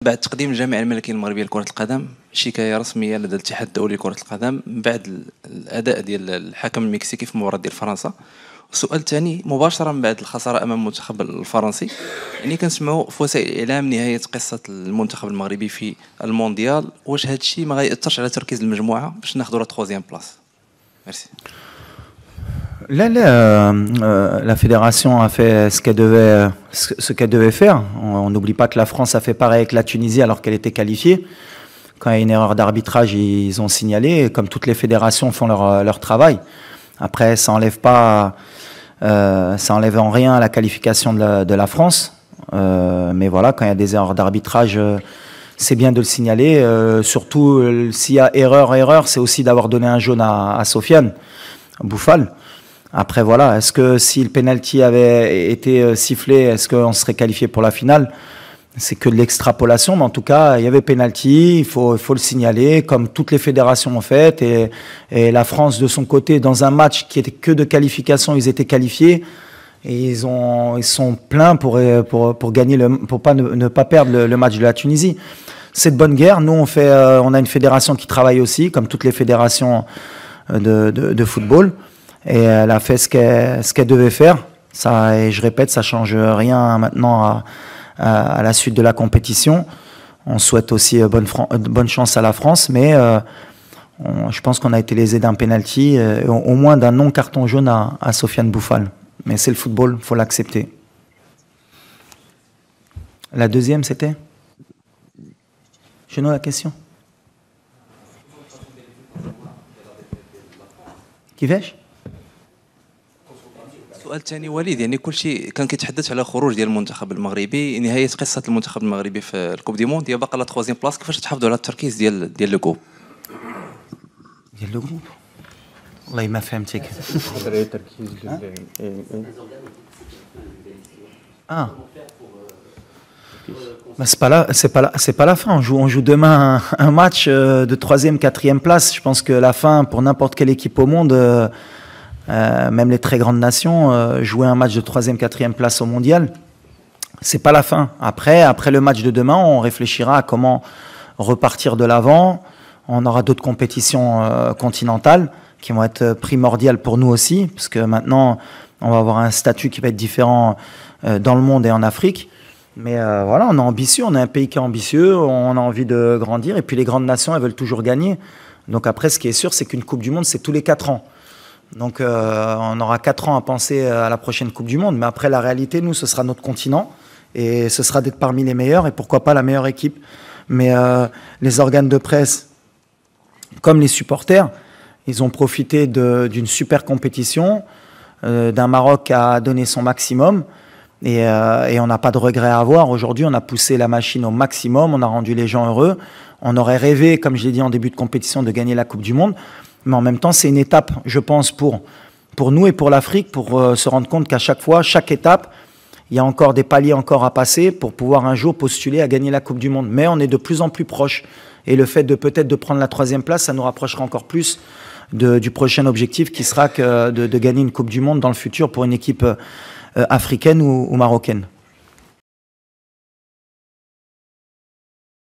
بعد تقديم الجامعة الملكية المغربية لكرة القدم شكاية رسمية لدى الاتحاد الدولي لكرة القدم بعد الأداء ديال الحكم المكسيكي في مباراة ديال فرنسا. السؤال الثاني مباشرة بعد الخسارة أمام المنتخب الفرنسي، يعني كنسمعوا في وسائل الإعلام نهاية قصة المنتخب المغربي في المونديال، واش هذا الشيء ما غيأثرش على تركيز المجموعة باش ناخذوا لا 3e بلاص؟ ميرسي. La fédération a fait ce qu'elle devait faire. On n'oublie pas que la France a fait pareil avec la Tunisie alors qu'elle était qualifiée. Quand il y a une erreur d'arbitrage, ils ont signalé. Comme toutes les fédérations font leur travail. Après, ça enlève en rien la qualification de la France. Mais voilà, quand il y a des erreurs d'arbitrage, c'est bien de le signaler. Surtout, s'il y a erreur, c'est aussi d'avoir donné un jaune à Sofiane Bouffal. Après, voilà, est-ce que si le penalty avait été sifflé, est-ce qu'on serait qualifié pour la finale? C'est que de l'extrapolation, mais en tout cas, il y avait penalty, il faut le signaler, comme toutes les fédérations ont fait. Et la France, de son côté, dans un match qui était que de qualification, ils étaient qualifiés. Et ils sont pleins pour gagner pour ne pas perdre le match de la Tunisie. C'est de bonne guerre. Nous, on a une fédération qui travaille aussi, comme toutes les fédérations de football. Et elle a fait ce qu'elle devait faire. Ça, et je répète, ça change rien maintenant à la suite de la compétition. On souhaite aussi bonne chance à la France, mais je pense qu'on a été lésé d'un penalty, au moins d'un non-carton jaune à Sofiane Bouffal. Mais c'est le football, il faut l'accepter. La deuxième, c'était? Je note la question. كيفاش؟ السؤال الثاني وليد، يعني كل شيء كان كيتحدث على خروج ديال المنتخب المغربي، نهاية قصة المنتخب المغربي في الكوب دي موند، باقا لا 3 بلاص، كيفاش تحافظوا على التركيز ديال لو جروب؟ ديال لو جروب؟ والله ما فهمتك. C'est pas la fin. On joue demain un match de 3e, 4e place. Je pense que la fin, pour n'importe quelle équipe au monde, même les très grandes nations, jouer un match de 3e, 4e place au mondial, c'est pas la fin. Après le match de demain, on réfléchira à comment repartir de l'avant. On aura d'autres compétitions continentales qui vont être primordiales pour nous aussi, parce que maintenant, on va avoir un statut qui va être différent dans le monde et en Afrique. Mais voilà, on est ambitieux, on est un pays qui est ambitieux, on a envie de grandir, et puis les grandes nations, elles veulent toujours gagner. Donc après, ce qui est sûr, c'est qu'une Coupe du Monde, c'est tous les 4 ans. Donc on aura 4 ans à penser à la prochaine Coupe du Monde, mais après, la réalité, nous, ce sera notre continent, et ce sera d'être parmi les meilleurs, et pourquoi pas la meilleure équipe. Mais les organes de presse, comme les supporters, ils ont profité d'une super compétition, d'un Maroc qui a donné son maximum, et on n'a pas de regret à avoir. Aujourd'hui, on a poussé la machine au maximum, on a rendu les gens heureux. On aurait rêvé, comme je l'ai dit en début de compétition, de gagner la Coupe du Monde. Mais en même temps, c'est une étape, je pense, pour nous et pour l'Afrique, pour se rendre compte qu'à chaque fois, chaque étape, il y a encore des paliers encore à passer pour pouvoir un jour postuler à gagner la Coupe du Monde. Mais on est de plus en plus proche. Et le fait de peut-être de prendre la 3e place, ça nous rapprochera encore plus du prochain objectif qui sera de gagner une Coupe du Monde dans le futur pour une équipe africaine ou marocaine.